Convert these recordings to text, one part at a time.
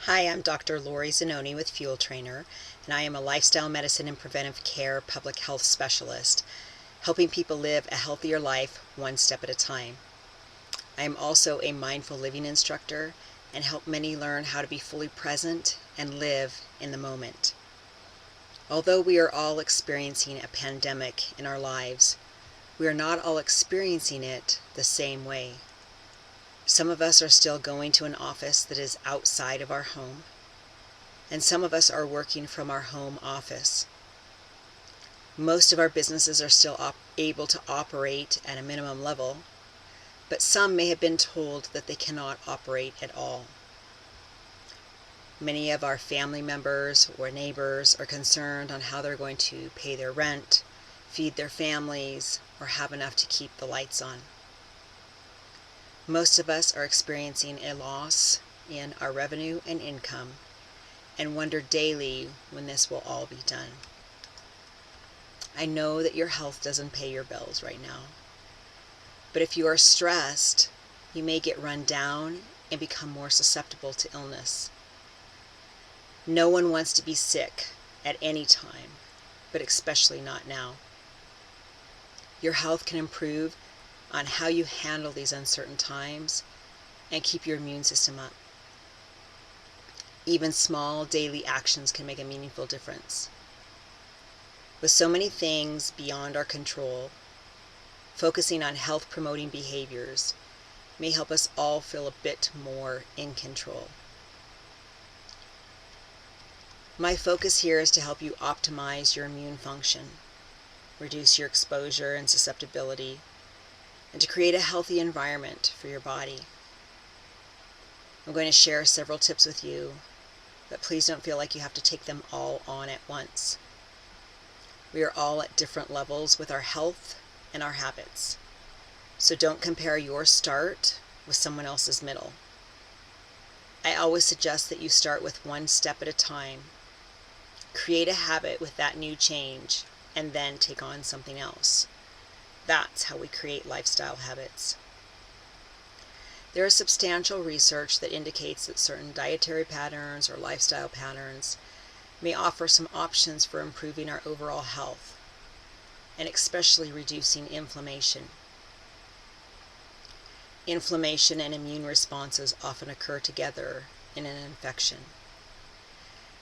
Hi, I'm Dr. Lori Zanoni with Fuel Trainer, and I am a lifestyle medicine and preventive care public health specialist, helping people live a healthier life one step at a time. I am also a mindful living instructor and help many learn how to be fully present and live in the moment. Although we are all experiencing a pandemic in our lives, we are not all experiencing it the same way. Some of us are still going to an office that is outside of our home, and some of us are working from our home office. Most of our businesses are still able to operate at a minimum level, but some may have been told that they cannot operate at all. Many of our family members or neighbors are concerned on how they're going to pay their rent, feed their families, or have enough to keep the lights on. Most of us are experiencing a loss in our revenue and income and wonder daily when this will all be done. I know that your health doesn't pay your bills right now, but if you are stressed, you may get run down and become more susceptible to illness. No one wants to be sick at any time, but especially not now. Your health can improve on how you handle these uncertain times and keep your immune system up. Even small daily actions can make a meaningful difference. With so many things beyond our control, focusing on health-promoting behaviors may help us all feel a bit more in control. My focus here is to help you optimize your immune function, reduce your exposure and susceptibility, and to create a healthy environment for your body. I'm going to share several tips with you, but please don't feel like you have to take them all on at once. We are all at different levels with our health and our habits, so don't compare your start with someone else's middle. I always suggest that you start with one step at a time. Create a habit with that new change, and then take on something else. That's how we create lifestyle habits. There is substantial research that indicates that certain dietary patterns or lifestyle patterns may offer some options for improving our overall health, and especially reducing inflammation. Inflammation and immune responses often occur together in an infection,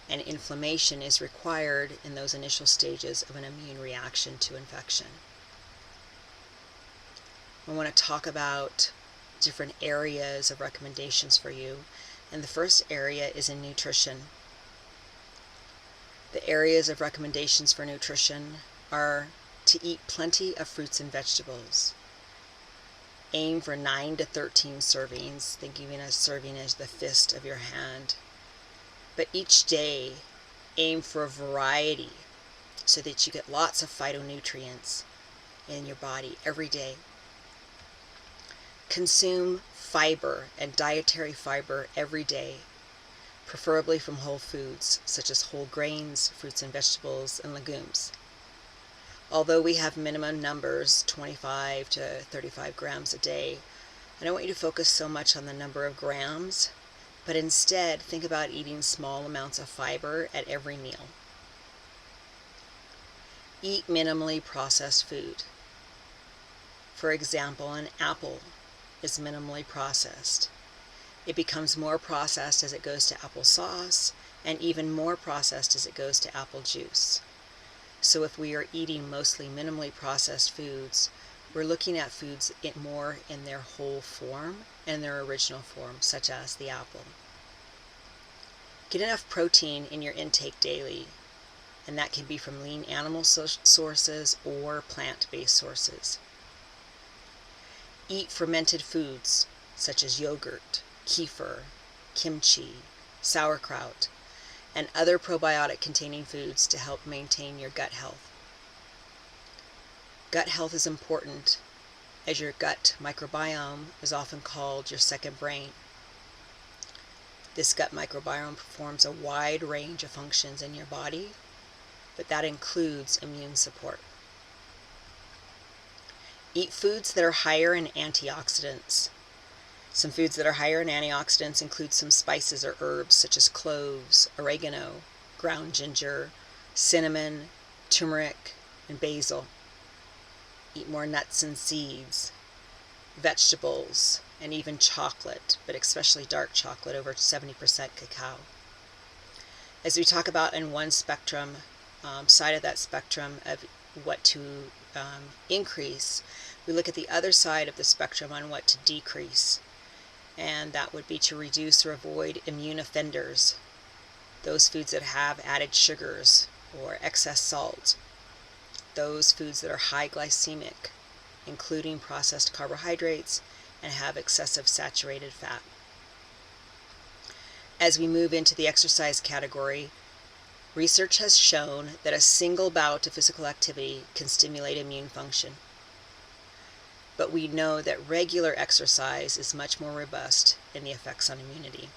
and inflammation is required in those initial stages of an immune reaction to infection. I want to talk about different areas of recommendations for you, and the first area is in nutrition. The areas of recommendations for nutrition are to eat plenty of fruits and vegetables. Aim for 9 to 13 servings, thinking of a serving as the fist of your hand. But each day, aim for a variety so that you get lots of phytonutrients in your body every day. Consume fiber and dietary fiber every day, preferably from whole foods such as whole grains, fruits and vegetables, and legumes. Although we have minimum numbers, 25 to 35 grams a day, I don't want you to focus so much on the number of grams, but instead think about eating small amounts of fiber at every meal. Eat minimally processed food. For example, an apple is minimally processed. It becomes more processed as it goes to applesauce, and even more processed as it goes to apple juice. So if we are eating mostly minimally processed foods, we're looking at foods more in their whole form and their original form, such as the apple. Get enough protein in your intake daily, and that can be from lean animal sources or plant-based sources. Eat fermented foods such as yogurt, kefir, kimchi, sauerkraut, and other probiotic-containing foods to help maintain your gut health. Gut health is important, as your gut microbiome is often called your second brain. This gut microbiome performs a wide range of functions in your body, but that includes immune support. Eat foods that are higher in antioxidants. Some foods that are higher in antioxidants include some spices or herbs such as cloves, oregano, ground ginger, cinnamon, turmeric, and basil. Eat more nuts and seeds, vegetables, and even chocolate, but especially dark chocolate, over 70% cacao. As we talk about in one spectrum, side of that spectrum of what to increase, we look at the other side of the spectrum on what to decrease. And that would be to reduce or avoid immune offenders, those foods that have added sugars or excess salt, those foods that are high glycemic, including processed carbohydrates, and have excessive saturated fat. As we move into the exercise category, research has shown that a single bout of physical activity can stimulate immune function. But we know that regular exercise is much more robust in the effects on immunity.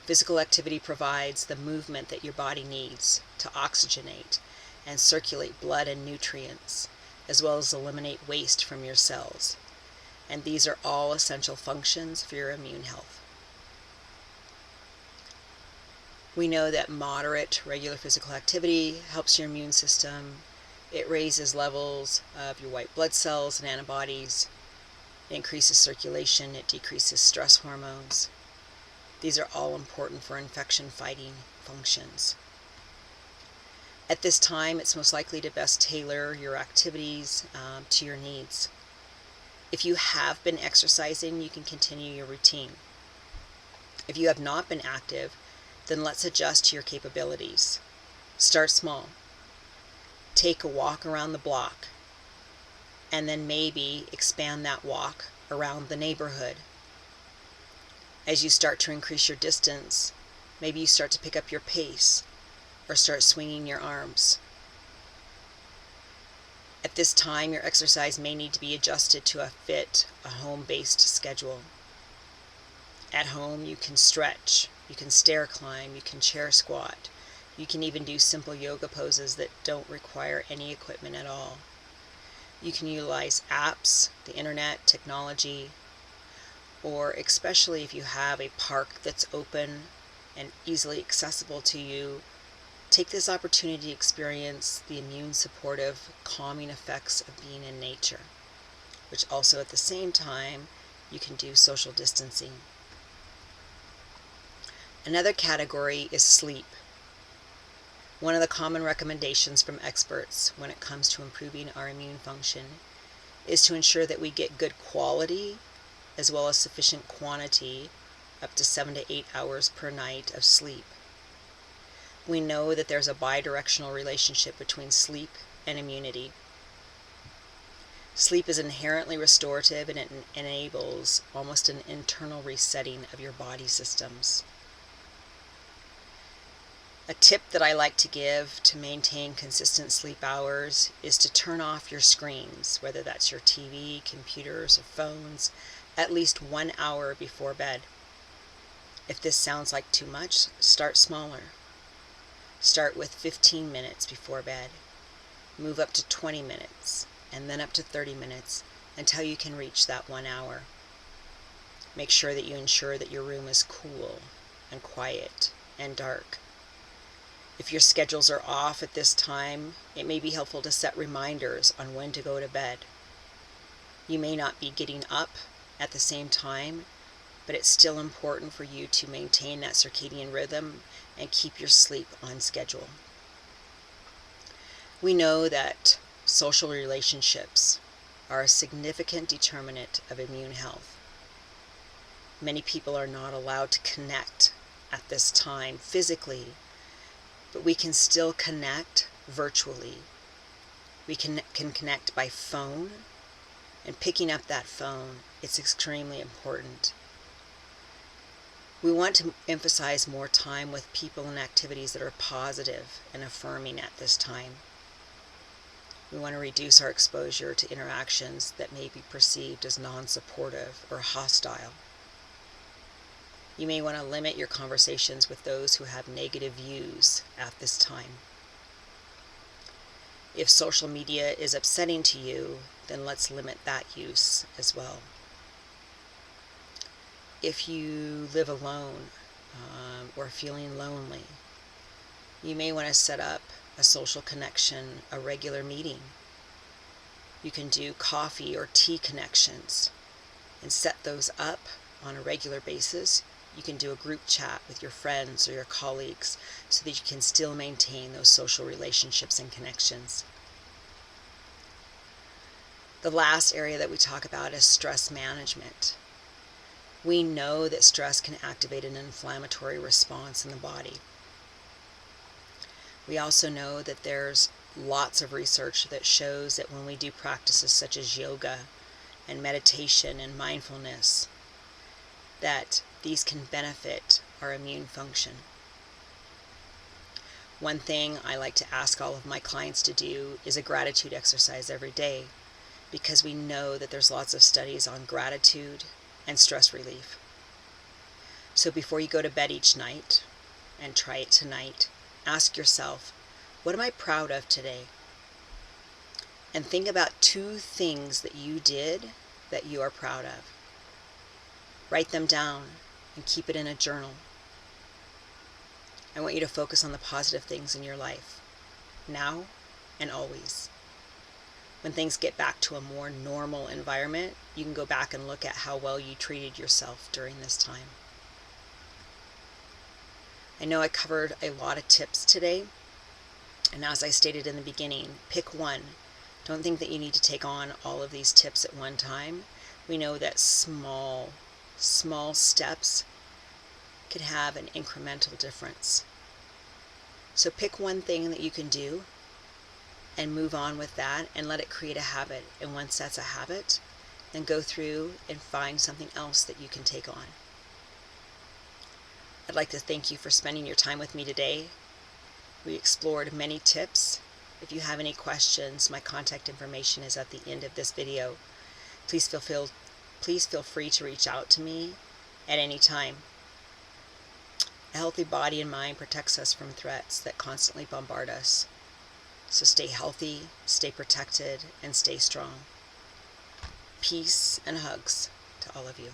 Physical activity provides the movement that your body needs to oxygenate and circulate blood and nutrients, as well as eliminate waste from your cells. And these are all essential functions for your immune health. We know that moderate regular physical activity helps your immune system. It raises levels of your white blood cells and antibodies. It increases circulation. It decreases stress hormones. These are all important for infection-fighting functions. At this time, it's most likely to best tailor your activities to your needs. If you have been exercising, you can continue your routine. If you have not been active, then let's adjust to your capabilities. Start small. Take a walk around the block, and then maybe expand that walk around the neighborhood. As you start to increase your distance, maybe you start to pick up your pace or start swinging your arms. At this time, your exercise may need to be adjusted to a home-based schedule. At home, you can stretch, you can stair climb, you can chair squat. You can even do simple yoga poses that don't require any equipment at all. You can utilize apps, the internet, technology, or especially if you have a park that's open and easily accessible to you, take this opportunity to experience the immune supportive, calming effects of being in nature, which also at the same time you can do social distancing. Another category is sleep. One of the common recommendations from experts when it comes to improving our immune function is to ensure that we get good quality as well as sufficient quantity, up to 7 to 8 hours per night of sleep. We know that there's a bidirectional relationship between sleep and immunity. Sleep is inherently restorative, and it enables almost an internal resetting of your body systems. A tip that I like to give to maintain consistent sleep hours is to turn off your screens, whether that's your TV, computers, or phones, at least 1 hour before bed. If this sounds like too much, start smaller. Start with 15 minutes before bed. Move up to 20 minutes, and then up to 30 minutes until you can reach that 1 hour. Make sure that you ensure that your room is cool and quiet and dark. If your schedules are off at this time, it may be helpful to set reminders on when to go to bed. You may not be getting up at the same time, but it's still important for you to maintain that circadian rhythm and keep your sleep on schedule. We know that social relationships are a significant determinant of immune health. Many people are not allowed to connect at this time physically, but we can still connect virtually. We can connect by phone, and picking up that phone, it's extremely important. We want to emphasize more time with people and activities that are positive and affirming at this time. We want to reduce our exposure to interactions that may be perceived as non-supportive or hostile. You may want to limit your conversations with those who have negative views at this time. If social media is upsetting to you, then let's limit that use as well. if you live alone or feeling lonely, you may want to set up a social connection, a regular meeting. You can do coffee or tea connections and set those up on a regular basis. You can do a group chat with your friends or your colleagues so that you can still maintain those social relationships and connections. The last area that we talk about is stress management. We know that stress can activate an inflammatory response in the body. We also know that there's lots of research that shows that when we do practices such as yoga and meditation and mindfulness, that these can benefit our immune function. One thing I like to ask all of my clients to do is a gratitude exercise every day, because we know that there's lots of studies on gratitude and stress relief. So before you go to bed each night, and try it tonight, ask yourself, what am I proud of today? And think about 2 things that you did that you are proud of. Write them down and keep it in a journal. I want you to focus on the positive things in your life, now and always. When things get back to a more normal environment, you can go back and look at how well you treated yourself during this time. I know I covered a lot of tips today, and as I stated in the beginning, pick one. Don't think that you need to take on all of these tips at one time. We know that small steps can have an incremental difference. So pick one thing that you can do and move on with that and let it create a habit. And once that's a habit, then go through and find something else that you can take on. I'd like to thank you for spending your time with me today. We explored many tips. If you have any questions, my contact information is at the end of this video. Please feel free to reach out to me at any time. A healthy body and mind protects us from threats that constantly bombard us. So stay healthy, stay protected, and stay strong. Peace and hugs to all of you.